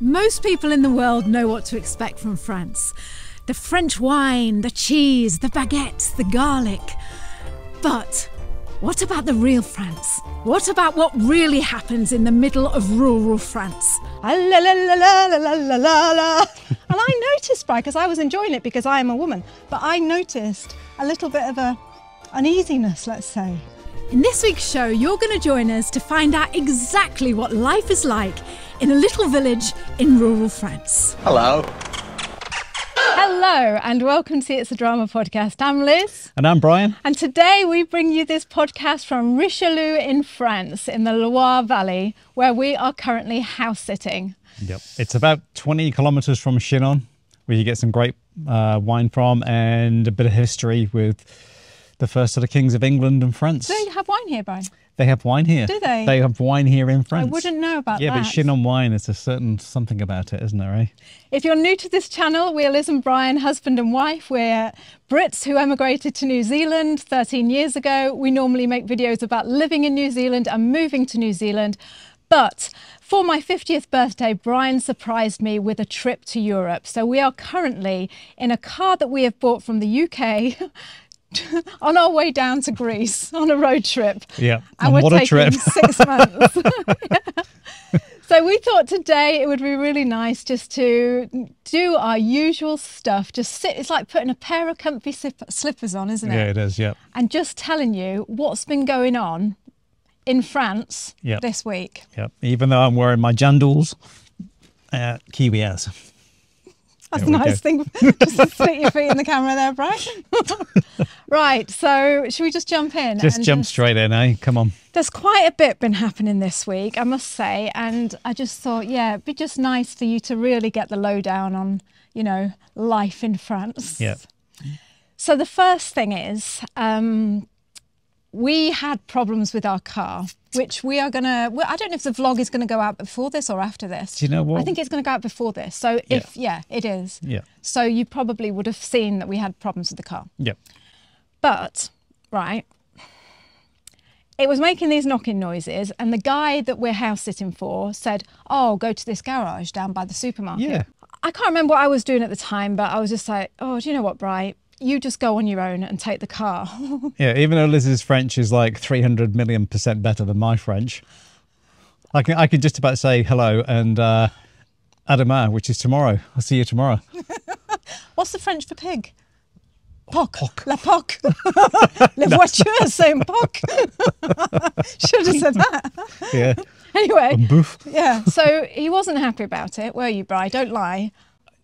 Most people in the world know what to expect from France. The French wine, the cheese, the baguettes, the garlic. But what about the real France? What about what really happens in the middle of rural France? La la la la la la la la la. And I noticed, Bri, because I was enjoying it because I am a woman, but I noticed a little bit of a uneasiness, let's say. In this week's show, you're going to join us to find out exactly what life is like in a little village in rural France. Hello. Hello and welcome to It's a Drama podcast. I'm Liz. And I'm Brian. And today we bring you this podcast from Richelieu in France, in the Loire Valley, where we are currently house sitting. Yep. It's about 20 kilometres from Chinon, where you get some great wine from, and a bit of history with the first sort of kings of England and France. Do they have wine here, Brian? They have wine here. Do they? They have wine here in France. I wouldn't know about that. Yeah, but Chinon wine, it's a certain something about it, isn't there, eh? If you're new to this channel, we're Liz and Brian, husband and wife. We're Brits who emigrated to New Zealand 13 years ago. We normally make videos about living in New Zealand and moving to New Zealand. But for my 50th birthday, Brian surprised me with a trip to Europe. So we are currently in a car that we have bought from the UK on our way down to Greece on a road trip. Yeah, and we're taking 6 months. So we thought today it would be really nice just to do our usual stuff. Just sit, it's like putting a pair of comfy slippers on, isn't it? Yeah, it is, yeah. And just telling you what's been going on in France this week. Yep. Even though I'm wearing my jandals, Kiwi has. That's a nice thing, just to stick your feet in the camera there, Brian. Right, so should we just jump in? Just jump straight in, eh? Come on. There's quite a bit been happening this week, I must say, and I just thought, yeah, it'd be just nice for you to really get the lowdown on, you know, life in France. Yeah. So the first thing is, we had problems with our car, which we are going to... I don't know if the vlog is going to go out before this or after this. Do you know what? I think it's going to go out before this. So if... Yeah, it is. Yeah. So you probably would have seen that we had problems with the car. Yep. But, right, it was making these knocking noises, and the guy that we're house sitting for said, oh, go to this garage down by the supermarket. Yeah. I can't remember what I was doing at the time, but I was just like, oh, do you know what, Bri? You just go on your own and take the car. Yeah, even though Liz's French is like 300 million% better than my French, I could just about say hello and à demain, which is tomorrow. I'll see you tomorrow. What's the French for pig? Poc. La poc. Les voitures, c'est un poc. Should have said that. Yeah. Anyway. Boof. Yeah, so he wasn't happy about it, were you, Bri? Don't lie.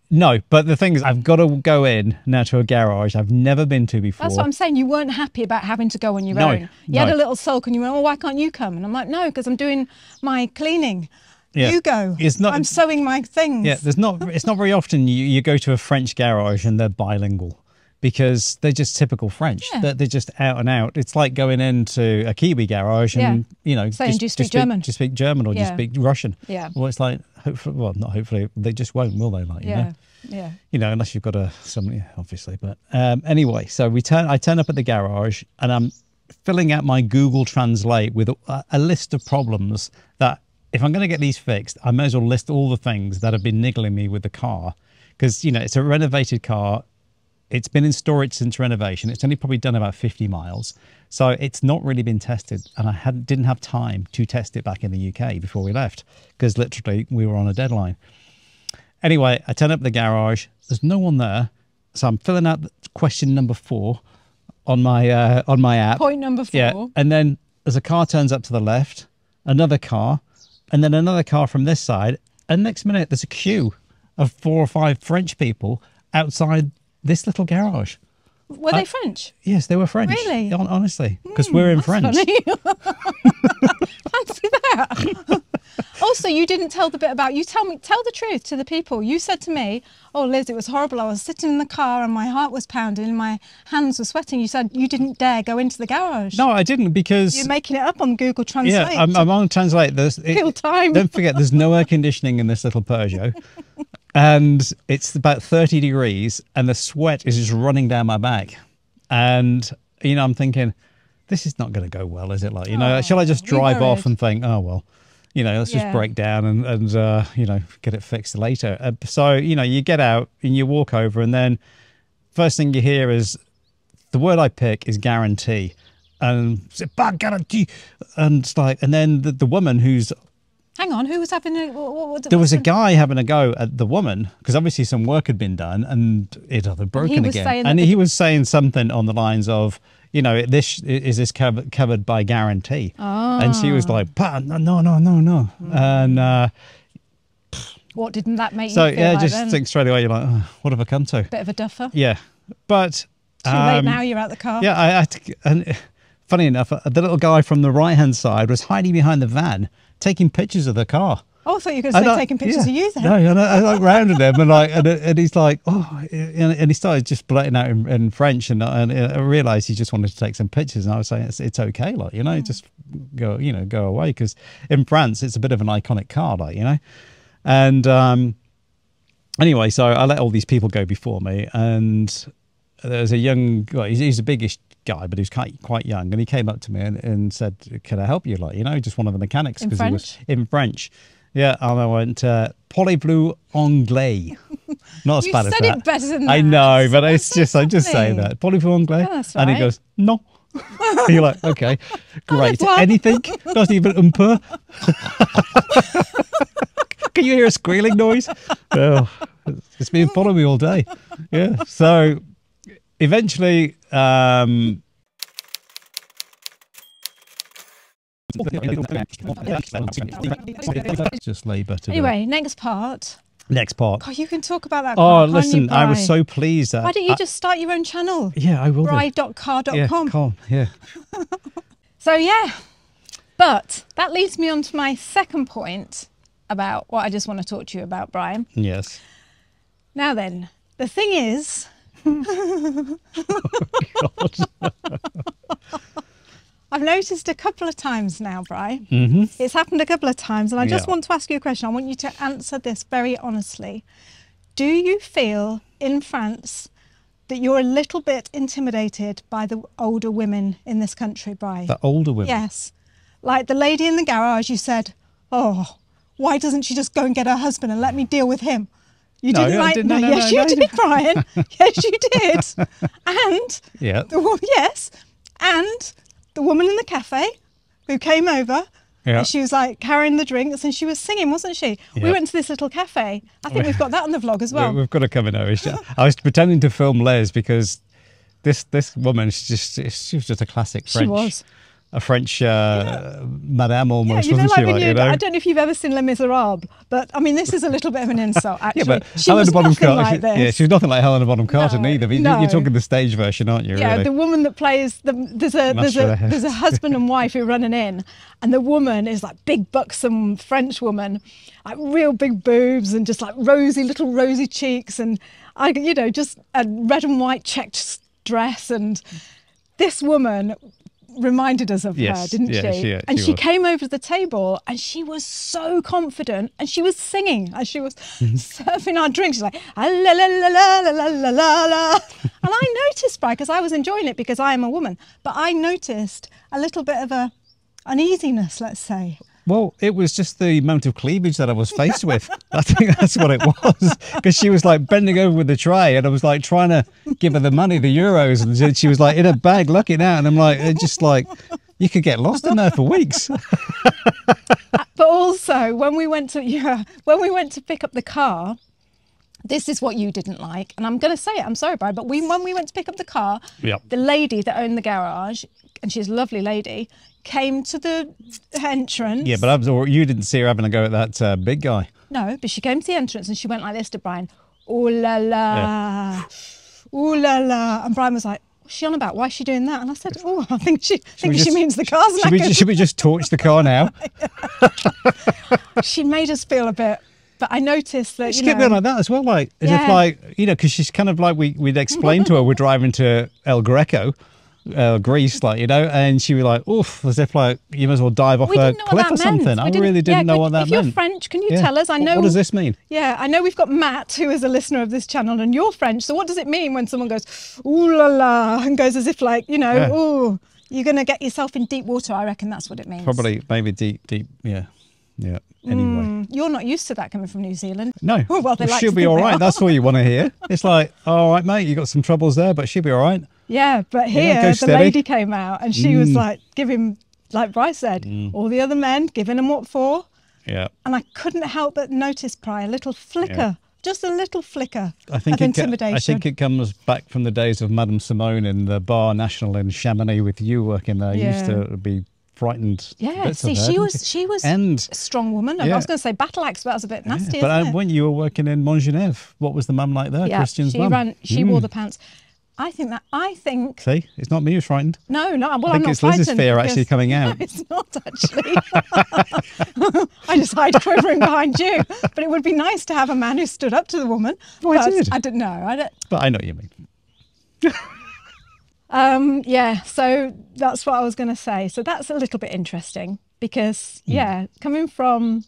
No, but the thing is, I've got to go in now to a garage I've never been to before. That's what I'm saying. You weren't happy about having to go on your own. You had a little sulk and you went, oh, why can't you come? And I'm like, no, because I'm doing my cleaning. Yeah. You go. I'm sewing my things. Yeah, it's not very often you go to a French garage and they're bilingual, because they're just typical French. Yeah. They're just out and out. It's like going into a Kiwi garage and, you know, saying, do you speak German? Just speak German or just speak Russian. Yeah. Well, it's like, hopefully, well, not hopefully, they just won't, will they? Like, you know? Yeah. You know, unless you've got somebody, obviously. But anyway, so I turn up at the garage and I'm filling out my Google Translate with a list of problems that if I'm going to get these fixed, I may as well list all the things that have been niggling me with the car. Because, you know, it's a renovated car. It's been in storage since renovation. It's only probably done about 50 miles. So it's not really been tested. And I didn't have time to test it back in the UK before we left, because literally we were on a deadline. Anyway, I turn up at the garage. There's no one there. So I'm filling out question number 4 on my app. Point number 4. Yeah. And then as a car turns up to the left, another car, and then another car from this side. And next minute, there's a queue of 4 or 5 French people outside this little garage. Were they French? Yes, they were French. Really? Honestly, because we're in France. Funny. Fancy that. Also, you didn't tell the bit about, tell the truth to the people. You said to me, oh, Liz, it was horrible. I was sitting in the car and my heart was pounding and my hands were sweating. You said you didn't dare go into the garage. No, I didn't, because... You're making it up on Google Translate. Yeah, I'm on Translate. Kill time. Don't forget, there's no air conditioning in this little Peugeot. And it's about 30 degrees and the sweat is just running down my back. And, you know, I'm thinking, this is not going to go well, is it? Like, you know, shall I just drive off and think, oh, well, You know, let's just break down and you know, get it fixed later. So, you know, you get out and you walk over, and then first thing you hear is, the word I pick is guarantee. And c'est pas guarantee. And it's like, and then the woman who's... Hang on, who was having a... There was a guy having a go at the woman, because obviously some work had been done and it had broken again. And he was saying something on the lines of, you know, this covered by guarantee? Oh. And she was like, no. And what didn't that make you so feel yeah, like just then? think straight away, you're like, oh, what have I come to? Bit of a duffer. Yeah, but too late now. You're out the car. Yeah, and funny enough, the little guy from the right hand side was hiding behind the van, taking pictures of the car. Oh, I thought you were going to say taking pictures of you then. No, and I rounded him and and he's like, oh, and he started just blurting out in French, and I realised he just wanted to take some pictures, and I was saying it's okay, like, you know, just go away, because in France it's a bit of an iconic car, like, you know, and anyway, so I let all these people go before me, and there's a young, well, he's a biggish guy, but he was quite young, and he came up to me and said, "Can I help you?" Like, you know, just one of the mechanics, because he was in French. Yeah, and I went, "Parlez-vous anglais?" Not as bad as that. You said it better than that. I know, but it's just, I just say that. "Parlez-vous anglais?" Yeah, that's right. And he goes, "No." You're like, okay, great. Anything? Not even un peu? Can you hear a squealing noise? Oh, it's been following me all day. Yeah. So eventually, just labour to anyway, next part. Next part. God, you can talk about that. Oh, listen, I was so pleased that... Why don't you just start your own channel? Yeah, I will. Bri.car.com. Yeah. So, yeah. But that leads me on to my second point about what I just want to talk to you about, Brian. Yes. Now then, the thing is... Oh, God. I've noticed a couple of times now, Brian. Mm-hmm. It's happened a couple of times, and I just want to ask you a question. I want you to answer this very honestly. Do you feel in France that you're a little bit intimidated by the older women in this country, Brian? The older women? Yes. Like the lady in the garage, you said, "Oh, why doesn't she just go and get her husband and let me deal with him?" You didn't yes, you did, Brian. Yes, you did. And yeah. Yes, and the woman in the cafe who came over, and she was like carrying the drinks and she was singing, wasn't she? Yeah. We went to this little cafe. I think we've got that on the vlog as well. We've got to come in over. I was pretending to film Les because this woman, she was just a classic French. She was. A French madame almost, you know, wasn't she? Like, you know? I don't know if you've ever seen Les Miserables, but I mean, this is a little bit of an insult, actually. Yeah, but she Helena was Bonham nothing Carter, like this. Yeah, she was nothing like Helena Bonham Carter either. But no. You're talking the stage version, aren't you? Yeah, really? the woman that plays there's a husband and wife who are running in, and the woman is like big buxom French woman, like real big boobs and just like little rosy cheeks, and just a red and white checked dress, and this woman reminded us of her, didn't she? And she came over to the table and she was so confident, and she was singing as she was serving our drinks. She's like, la la la la la la la la. And I noticed, because I was enjoying it because I am a woman, but I noticed a little bit of a uneasiness, let's say. Well, it was just the amount of cleavage that I was faced with. I think that's what it was. Because she was like bending over with the tray, and I was like trying to give her the money, the euros, and she was like in her bag looking out, and I'm like, it's just like, you could get lost in there for weeks. But also, when we went to pick up the car, this is what you didn't like, and I'm going to say it, I'm sorry, Brian, but when we went to pick up the car, the lady that owned the garage, and she's a lovely lady, came to the entrance. Yeah, but you didn't see her having a go at that big guy. No, but she came to the entrance and she went like this to Brian. Ooh la la, ooh la la. And Brian was like, what's she on about? Why is she doing that? And I said, oh, I think she means the car's knackered. Should we just torch the car now? She made us feel a bit. But I noticed that, she kept going like that as well, like, as if like, because she's kind of like, we'd explained to her we're driving to El Greco, Greece, like, and she was like, oof, as if like you might as well dive off a cliff or something. I really didn't know what that meant. If you're French, can you tell us? I know. What does this mean? Yeah, I know we've got Matt, who is a listener of this channel, and you're French. So what does it mean when someone goes, ooh la la, and goes as if like, ooh, you're going to get yourself in deep water? I reckon that's what it means. Probably, maybe deep, yeah. Yeah. Anyway. You're not used to that coming from New Zealand. No. Well, they like she'll to be think all they right. are. That's all you want to hear. It's like, all right, mate, you got some troubles there, but she'll be all right. Yeah, but Yeah, here go the steady. lady came out and she was like giving, like Bryce said, all the other men giving them what for. Yeah. And I couldn't help but notice, Bri, a little flicker, just a little flicker of intimidation. I think it comes back from the days of Madame Simone in the Bar National in Chamonix with you working there. You used to be frightened. to Yeah, bits see, of her, she was and a strong woman. I yeah. was going to say battle axe, but that's a bit nasty, but isn't it? when you were working in Montgenèvre, what was the mum like there? Yeah, Christian's mum. she wore the pants. I think See, it's not me who's frightened. no, well, I I'm think not it's Liz's frightened fear actually because- coming out. No, it's not actually. I just hide quivering behind you. But it would be nice to have a man who stood up to the woman. Oh, I But did. I didn't know. I don't. But I know what you mean. Yeah, so that's what I was going to say. So that's a little bit interesting because, coming from,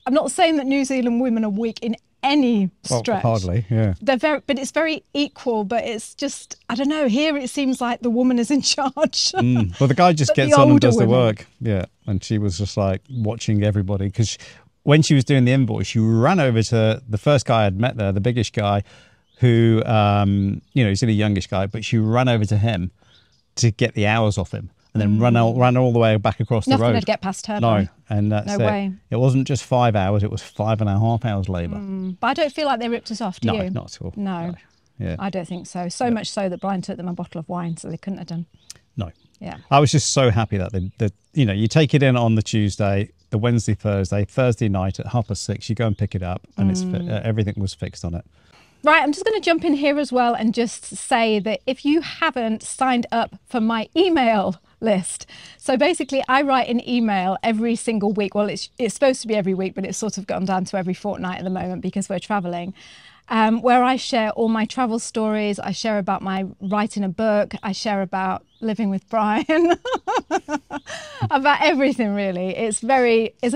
I'm not saying that New Zealand women are weak in any stretch. Hardly, yeah. They're but it's very equal. But it's just, I don't know. Here it seems like the woman is in charge. Well, the guy just But the gets on and older does the women. work. Yeah, and she was just like watching everybody because when she was doing the invoice, she ran over to the first guy I'd met there, the biggish guy, who he's a youngish guy, but she ran over to him to get the hours off him, and then ran all the way back across the Nothing road. would get past her. No, though. and that's No it. way. It wasn't just 5 hours; it was 5.5 hours labour. But I don't feel like they ripped us off, do No, you? not at all. No. Yeah. I don't think so. So much so that Brian took them a bottle of wine, so they couldn't have done. No. Yeah. I was just so happy that you take it in on the Tuesday, the Wednesday, Thursday night at 6:30, you go and pick it up, and everything was fixed on it. Right, I'm just going to jump in here as well and just say that if you haven't signed up for my email list, so basically I write an email every single week. Well, it's supposed to be every week, but it's sort of gone down to every fortnight at the moment because we're traveling, where I share all my travel stories. I share about my writing a book. I share about living with Brian, about everything really. It's a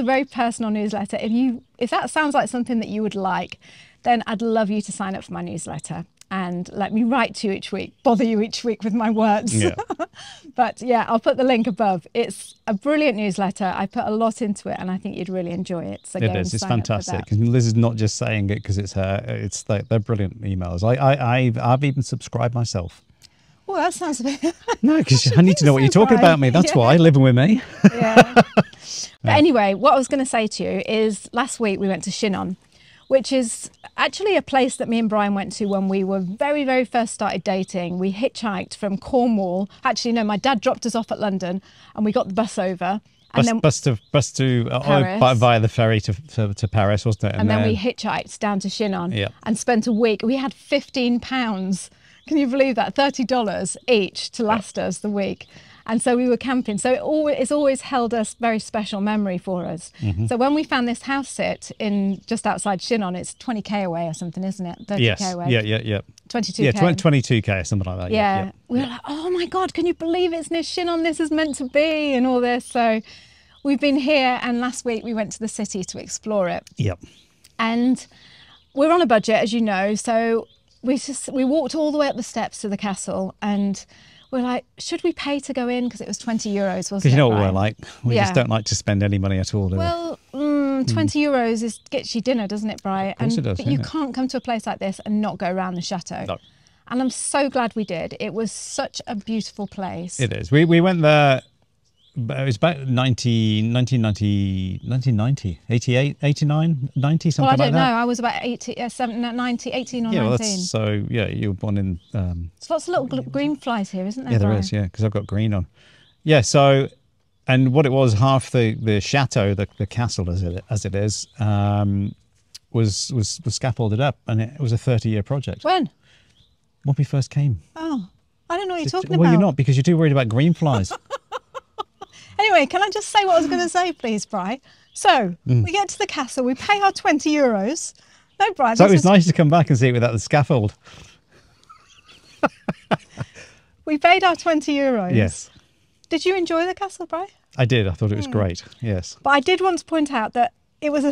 very personal newsletter. If that sounds like something that you would like, then I'd love you to sign up for my newsletter and let me write to you each week, bother you each week with my words. Yeah. But yeah, I'll put the link above. It's a brilliant newsletter. I put a lot into it and I think you'd really enjoy it. So It go and is. It's sign up for fantastic. that. And Liz is not just saying it because it's her. It's like they're brilliant emails. I've even subscribed myself. Well, that sounds a bit... No, because I need to know what you're talking Brian. about me. That's Yeah. why living with me. Yeah. But anyway, what I was going to say to you is last week we went to Chinon, which is actually a place that me and Brian went to when we were very, very first started dating. We hitchhiked from Cornwall. Actually, no, my dad dropped us off at London and we got the bus over. And Bus to Paris. via the ferry to Paris, wasn't it? then we hitchhiked down to Chinon Yeah. and spent a week. We had £15. Can you believe that? $30 each to last us the week. And so we were camping. So it's always held a very special memory for us. So when we found this house sit in just outside Chinon, it's 20k away or something, isn't it? 30k Yes. away. Yeah. 22k. Yeah, 22k or something like that. Yeah. We were like, oh my God, can you believe it's near Chinon? This is meant to be and all this. So we've been here and last week we went to the city to explore it. Yep. And we're on a budget, as you know. So we walked all the way up the steps to the castle and we're like, should we pay to go in? Because it was 20 euros, wasn't it? Because you know what Brian? we're like. We Yeah. just don't like to spend any money at all, do we? Well, 20 euros gets you dinner, doesn't it, Brian? Of course it does, But you yeah. can't come to a place like this and not go around the chateau. No. And I'm so glad we did. It was such a beautiful place. It is. We went there, it was about 1990, 88, 89, 90, something Well, I like don't know. that. I was about 90, 18 or Yeah, 19. well, so, yeah, you were born in... There's lots of little green flies here, isn't there, yeah, there Brian? is, yeah, because I've got green on. Yeah, so... And what it was, half the chateau, the castle as it is, was scaffolded up, and it was a 30-year project. When? When we first came. Oh, I don't know what you're talking about. Well, you're not, because you're too worried about green flies. Anyway, can I just say what I was going to say, please, Bri? So, we get to the castle, we pay our 20 euros. No, Bri, So it this was is- nice to come back and see it without the scaffold. we paid our 20 euros. Yes, Did you enjoy the castle, Bri? I did. I thought it was great. Yes. But I did want to point out that it was a,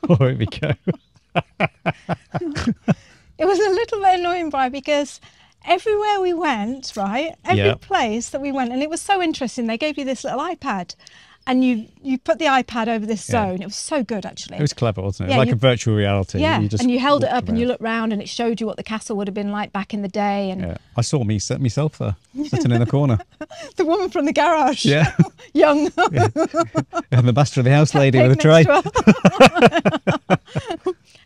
Oh, here we go. it was a little bit annoying, Bri, because everywhere we went, right, every Yeah. place that we went, and it was so interesting, they gave you this little iPad and you put the iPad over this zone. It was so good, actually. It was clever, wasn't it? Yeah, Like a virtual reality. Yeah, and you held it up around. and you looked round and it showed you what the castle would have been like back in the day. And I saw myself there, sitting in the corner. the woman from the garage. Yeah. Young. Yeah. And the master of the house lady with a tray.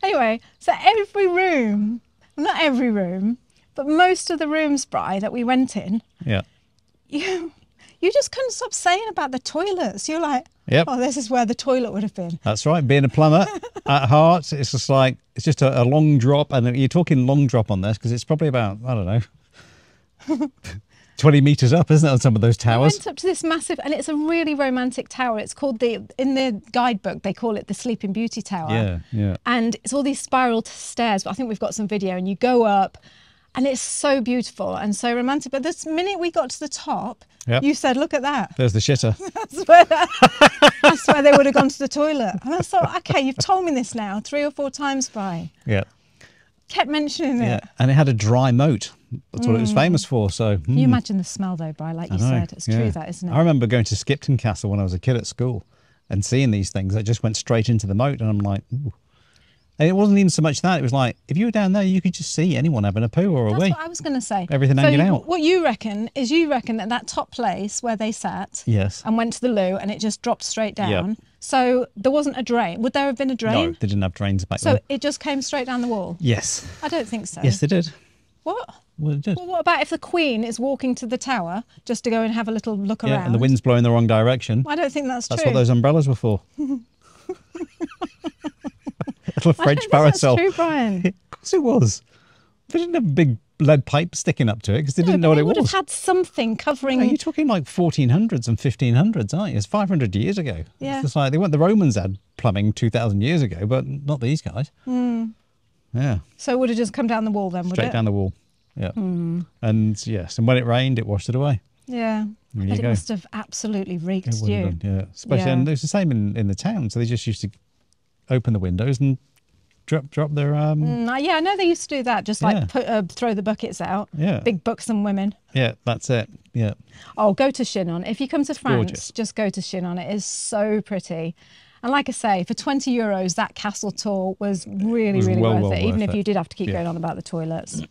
Anyway, so every room, not every room, but most of the rooms, Bri, that we went in, Yeah. you just couldn't stop saying about the toilets. You're like, Yep. oh, this is where the toilet would have been. That's right. Being a plumber at heart, it's just like, it's just a long drop. And you're talking long drop on this because it's probably about, I don't know, 20 metres up, isn't it, on some of those We towers? went up to this massive, and it's a really romantic tower. It's called in the guidebook, they call it the Sleeping Beauty Tower. Yeah, yeah. And it's all these spiral stairs, but I think we've got some video, and you go up, and it's so beautiful and so romantic. But this minute we got to the top, Yep. you said, look at that. There's the shitter. That's where they would have gone to the toilet. And I thought, okay, you've told me this now 3 or 4 times, Bri. Yeah. Kept mentioning Yeah. it. And it had a dry moat. That's what it was famous for. So Can you imagine the smell, though, Bri? Like you said, it's true, that, isn't it? I remember going to Skipton Castle when I was a kid at school and seeing these things that just went straight into the moat. And I'm like, ooh. And it wasn't even so much that. It was like, if you were down there, you could just see anyone having a poo or a That's wee. what I was going to say. Everything hanging out. What you reckon is that top place where they sat Yes. and went to the loo and it just dropped straight down. Yep. So there wasn't a drain. Would there have been a drain? No, they didn't have drains back So then. it just came straight down the wall? Yes. I don't think so. Yes, they did. What? Well, it did. Well, what about if the Queen is walking to the tower just to go and have a little look Yeah, around? and the wind's blowing the wrong direction. I don't think that's true. That's what those umbrellas were for. Little French I don't parasol. think that's true, Brian. Of course it was. They didn't have a big lead pipe sticking up to it because they didn't know what it would was. have had something covering. You're talking like 1400s and 1500s, aren't you? It's 500 years ago. Yeah. It's just like the Romans had plumbing 2000 years ago, but not these guys. Yeah. So it would have just come down the wall then, would Straight it? down the wall. Yeah. And yes, and when it rained, it washed it away. Yeah. There But you it go. must have absolutely reeked It would stew. have done, yeah. Especially, Yeah. and it was the same in the town. So they just used to open the windows and drop their Yeah, I know they used to do that, just like Yeah. throw the buckets out. Yeah. Big buxom women. yeah, that's it. Yeah. Oh, go to Chinon. If you come to France, gorgeous. just go to Chinon. It is so pretty. And like I say, for €20, that castle tour was really, Was really well worth it, even worth if it. you did have to keep Yeah. going on about the toilets.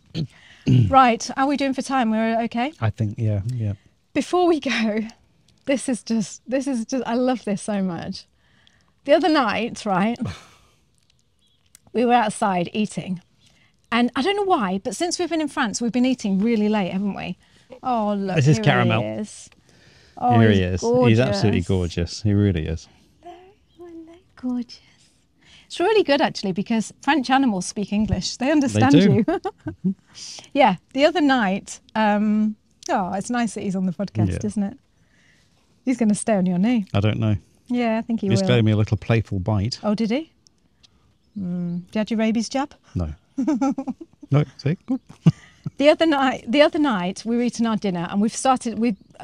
Right, how are we doing for time? We're okay? I think, yeah. Before we go, this is just, I love this so much. The other night, right, we were outside eating. And I don't know why, but since we've been in France, we've been eating really late, haven't we? Oh, look, This is here caramel. he is. Oh, Here he's he is. gorgeous. He's absolutely gorgeous. He really is. Gorgeous. It's really good, actually, because French animals speak English. They understand do. you. Yeah, the other night, oh, it's nice that he's on the podcast, Yeah. isn't it? He's going to stay on your knee. I don't know. Yeah, I think he He just will. gave me a little playful bite. Oh, did he? Did you have your rabies jab? No. No, see? The other night we were eating our dinner and we've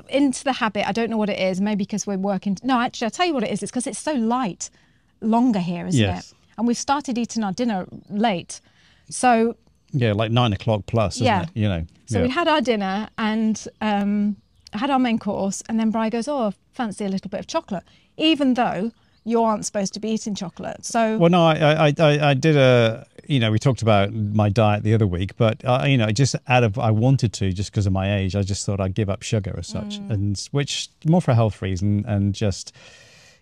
into the habit. I don't know what it is. Maybe because we're working. No, actually, I'll tell you what it is. It's because it's so light, longer here, isn't Yes. it? And we've started eating our dinner late. So Yeah, like 9 o'clock plus, isn't Yeah. it? You know. So yeah. we had our dinner and had our main course, and then Bri goes, "Oh, I fancy a little bit of chocolate," even though you aren't supposed to be eating chocolate. So Well, no, I did a, we talked about my diet the other week, but, just I wanted to, just because of my age, I just thought I'd give up sugar as such, and which more for a health reason and just,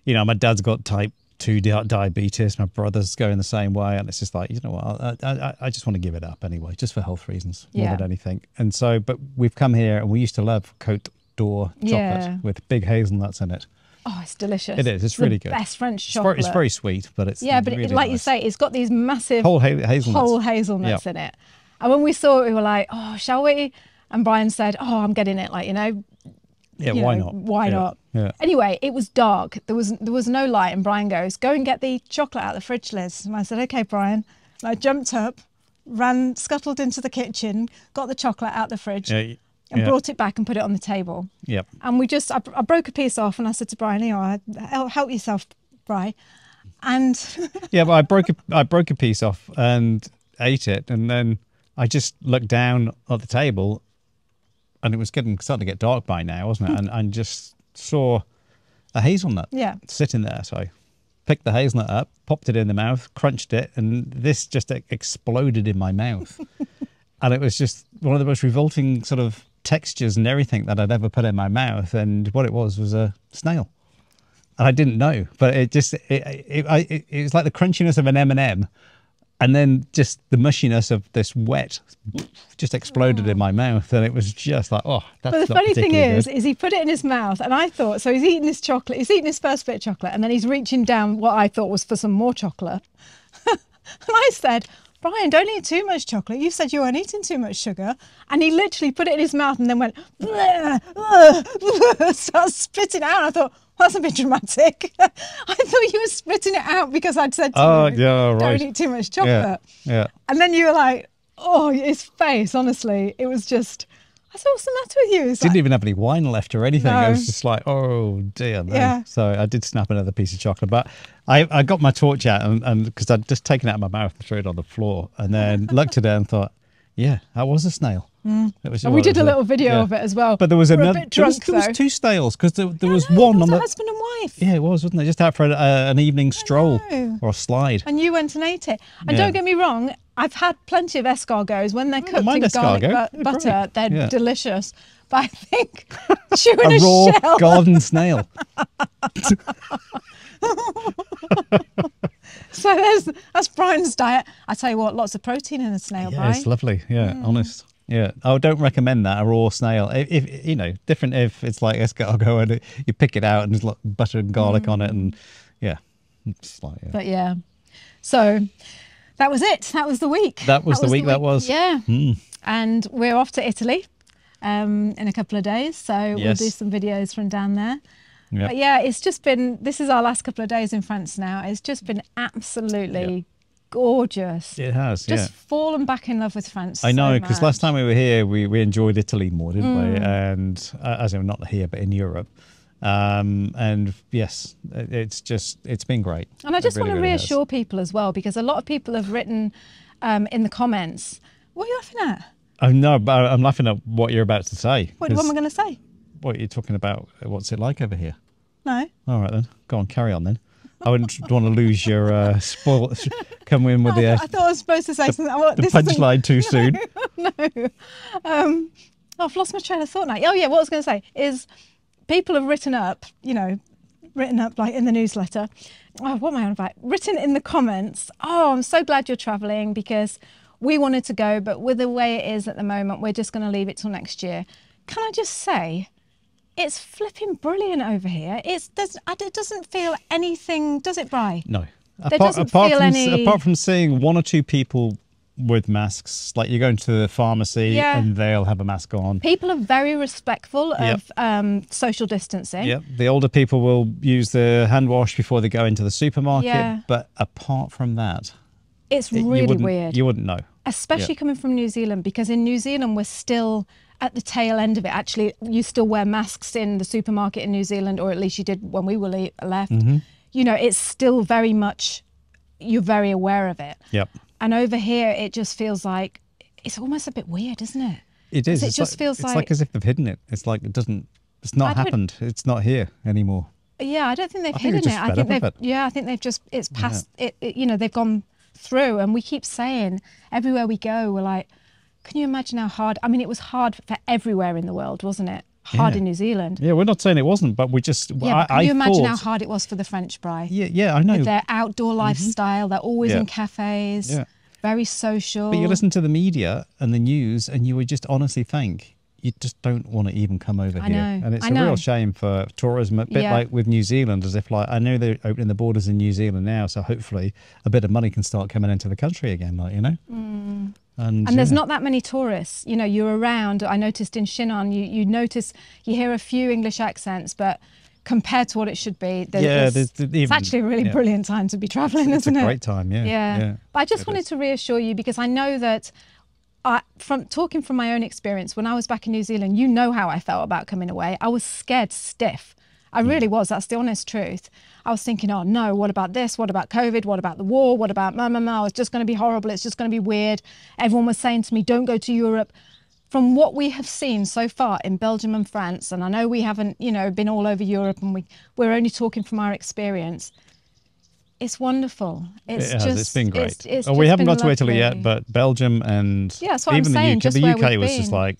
my dad's got type 2 diabetes, my brother's going the same way, and it's just like, you know what, I just want to give it up anyway, just for health reasons more Yeah. than anything. And so, but we've come here and we used to love Côte d'Or chocolate Yeah. with big hazelnuts in it. oh, it's delicious. It is. It's the really good. Best French It's chocolate. very sweet, but it's Yeah, but really like you nice. say, it's got these massive whole hazelnuts. whole hazelnuts in it. And when we saw it, we were like, "Oh, shall we?" And Brian said, "Oh, I'm getting it." Like, Yeah, you why know, not? Why Yeah, not? Yeah. Anyway, it was dark. There was no light, and Brian goes, "Go and get the chocolate out of the fridge, Liz." And I said, "Okay, Brian." And I jumped up, scuttled into the kitchen, got the chocolate out the fridge, Yeah. and brought it back and put it on the table. Yep. And I broke a piece off, and I said to Brian, help yourself, Brian." And Yeah, but I broke a piece off and ate it, and then I just looked down at the table, and it was starting to get dark by now, wasn't it? And just saw a hazelnut sitting there. So I picked the hazelnut up, popped it in the mouth, crunched it, and this just exploded in my mouth. And it was just one of the most revolting sort of textures and everything that I'd ever put in my mouth. And what it was a snail. And I didn't know, but it was like the crunchiness of an M&M. And then just the mushiness of this wet just exploded in my mouth. And it was just like, oh, that's But the not funny thing particularly is good. he put it in his mouth, and I thought, so he's eating his chocolate, he's eating his first bit of chocolate, and then he's reaching down what I thought was for some more chocolate. And I said, Brian, don't eat too much chocolate. You said you weren't eating too much sugar. And he literally put it in his mouth and then went, started spitting it out. I thought, well, that's a bit dramatic. I thought you were spitting it out because I'd said to you, don't eat too much chocolate. Yeah. And then you were like, oh, his face, honestly, it was just, I said, what's the matter with you? Didn't even have any wine left or anything. No. It was just like, oh dear, no. Yeah. So I did snap another piece of chocolate, but I got my torch out and because I'd just taken it out of my mouth and threw it on the floor, and then looked at it and thought, yeah, that was a snail. It was, And we did a little video of it as well. But there was another. A bit drunk, there was two snails because there was one on the husband and wife. Yeah, it was, wasn't it? Just out for an evening stroll or a slide. And you went and ate it. And don't get me wrong, I've had plenty of escargots when they're cooked in garlic butter. They're delicious. But I think chewing a raw shell. garden snail. So that's Brian's diet. I tell you what, lots of protein in a snail, Yeah, Brian. it's lovely. Yeah, honest. Yeah. I don't recommend that, a raw snail. If you know, different if it's like escargot and you pick it out and there's like butter and garlic on it, and it's like, But yeah. So that was it. That was the week. That was the week. Yeah. And we're off to Italy in a couple of days. So we'll do some videos from down there. Yep. But yeah, it's just been, this is our last couple of days in France now. It's just been absolutely gorgeous. It has, just fallen back in love with France. I know, because last time we were here, we enjoyed Italy more, didn't we? And as in not here, but in Europe. And yes, it's been great. And I just want to reassure people as well, because a lot of people have written in the comments, what are you laughing at? Oh no, but I'm laughing at what you're about to say. What am I going to say? What are you talking about? What's it like over here? No. All right then, go on, carry on then. I wouldn't want to lose your spoil. Come in with the. I thought I was supposed to say something. The punchline too soon. No. I've lost my train of thought now. Oh yeah, what I was going to say is, people have written up, like in the newsletter. Oh, what am I on about? Written in the comments. Oh, I'm so glad you're travelling because we wanted to go, but with the way it is at the moment, we're just going to leave it till next year. Can I just say? It's flipping brilliant over here. It doesn't feel anything, does it, Bri? No. Apart from seeing one or two people with masks, like you go into the pharmacy and they'll have a mask on. People are very respectful of social distancing. Yeah. The older people will use the hand wash before they go into the supermarket. Yeah. But apart from that, it's really weird. You wouldn't know. Especially coming from New Zealand, because in New Zealand we're still at the tail end of it. Actually, you still wear masks in the supermarket in New Zealand, or at least you did when we were left. You know, it's still very much, you're very aware of it. Yep. And over here, it just feels like, it's almost a bit weird, isn't it? It is. It just feels like... It's like as if they've hidden it. It's like it's not happened. It's not here anymore. Yeah, I don't think they've hidden it. I think they've just, it's past, they've gone through, and we keep saying, everywhere we go, we're like, can you imagine how hard? I mean, it was hard for everywhere in the world, wasn't it? Hard in New Zealand. Yeah, we're not saying it wasn't, but we just... Yeah, can you imagine how hard it was for the French, Bri? Yeah, I know. With their outdoor lifestyle, they're always in cafes, very social. But you listen to the media and the news, and you would just honestly think, you just don't want to even come over here. And it's a real shame for tourism, a bit like with New Zealand, as if like, I know they're opening the borders in New Zealand now, so hopefully a bit of money can start coming into the country again, like, you know? And there's not that many tourists. You know, you're around, I noticed in Chinon, you notice, you hear a few English accents, but compared to what it should be, it's actually a really brilliant time to be travelling, isn't it? It's a great time, yeah. But I just wanted to reassure you, because I know that, from talking from my own experience, when I was back in New Zealand, you know how I felt about coming away. I was scared stiff. I really was. That's the honest truth. I was thinking, oh no, what about this? What about COVID? What about the war? What about It's just going to be horrible. It's just going to be weird. Everyone was saying to me, don't go to Europe. from what we have seen so far in Belgium and France, and I know we haven't, you know, been all over Europe, and we're only talking from our experience. It's wonderful. It's been great. It's we haven't got been to Italy lovely. yet, but Belgium and that's what even I'm saying, the UK. just The where UK we've was just been. like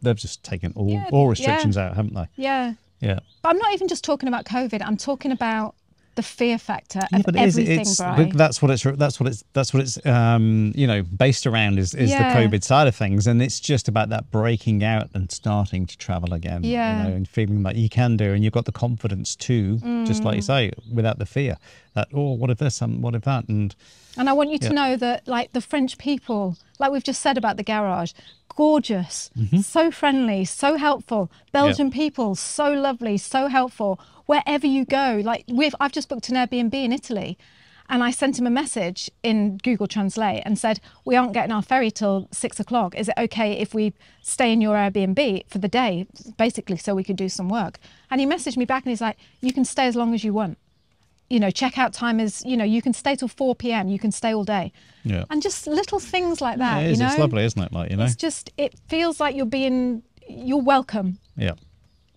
they've just taken all restrictions out, haven't they? Yeah. Yeah. But I'm not even just talking about COVID. I'm talking about the fear factor Yeah, of but everything, Bri. that's what it's you know, based around is the COVID side of things, and it's just about that breaking out and starting to travel again. Yeah. You know, and feeling like you can do, and you've got the confidence too, just like you say, without the fear that, oh, what if this and what if that, and I want you to know that, like, the French people, like we've just said about the garage, gorgeous, so friendly, so helpful. Belgian people, so lovely, so helpful. Wherever you go, like I've just booked an Airbnb in Italy, and I sent him a message in Google Translate and said, we aren't getting our ferry till 6 o'clock. Is it okay if we stay in your Airbnb for the day, basically, so we could do some work? And he messaged me back and he's like, you can stay as long as you want. You know, checkout time is, you know, you can stay till 4 p.m. You can stay all day. Yeah. And just little things like that, it is. You know? It's lovely, isn't it? Like, you know, it's just, it feels like you're welcome. Yeah.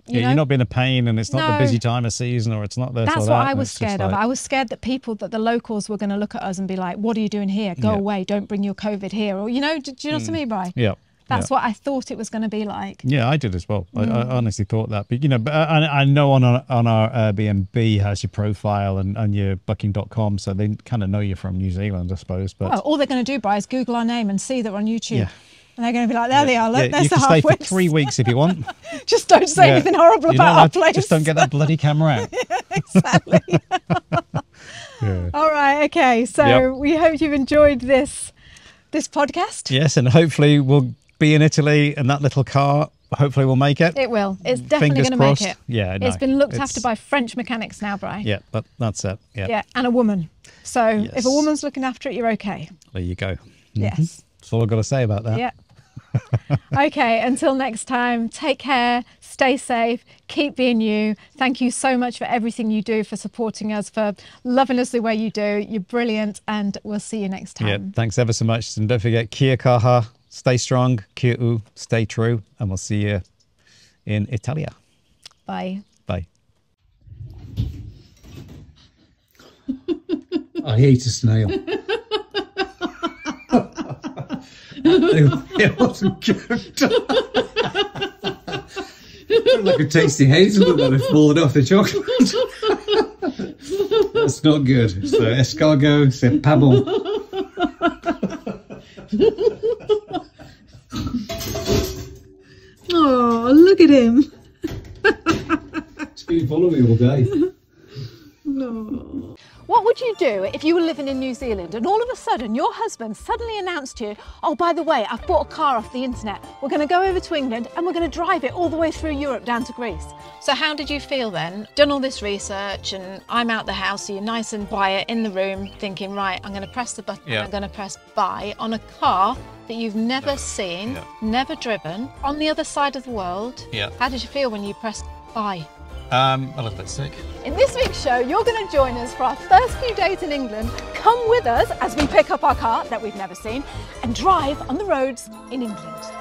You're not being a pain, and it's not the busy time of season, or it's not this or that. That's what I was scared of. I was scared that the locals were going to look at us and be like, what are you doing here? Go away. Don't bring your COVID here. Or, you know, do you know what I mean, Bri? Yeah. That's what I thought it was going to be like. Yeah, I did as well. I honestly thought that. But, you know, I know on our Airbnb has your profile and your booking.com, so they kind of know you're from New Zealand, I suppose. But all they're going to do, Bri, is Google our name and see that we're on YouTube. Yeah. And they're going to be like, there they are, look, there's the halfway. You can stay for 3 weeks if you want. Just don't say anything horrible about our place. Just don't get that bloody camera out. Yeah, exactly. All right, okay. So we hope you've enjoyed this podcast. Yes, and hopefully we'll be in Italy, and that little car, hopefully we'll make it. It will. It's definitely going to make it. Yeah, It's been looked after by French mechanics now, Bri. Yeah, but that's it. Yeah, and a woman. So if a woman's looking after it, you're okay. There you go. Yes. That's all I've got to say about that. Yeah. Okay, until next time, take care, stay safe, keep being you. Thank you so much for everything you do, for supporting us, for loving us the way you do. You're brilliant, and we'll see you next time. Yeah, thanks ever so much. And don't forget, kia kaha, stay strong, kia u, stay true, and we'll see you in Italia. Bye. Bye. I hate a snail. It wasn't good. Like a tasty hazelnut that had fallen off the chocolate. That's not good. So escargot, c'est pas bon. Oh, look at him. It's been following me all day. No. What would you do if you were living in New Zealand and all of a sudden your husband suddenly announced to you, oh, by the way, I've bought a car off the internet. We're going to go over to England and we're going to drive it all the way through Europe down to Greece. So how did you feel then? Done all this research and I'm out the house, so you're nice and quiet in the room thinking, right, I'm going to press the button, I'm going to press buy on a car that you've never seen, never driven, on the other side of the world. How did you feel when you pressed buy? A little bit sick. In this week's show, you're going to join us for our first few days in England. Come with us as we pick up our car that we've never seen and drive on the roads in England.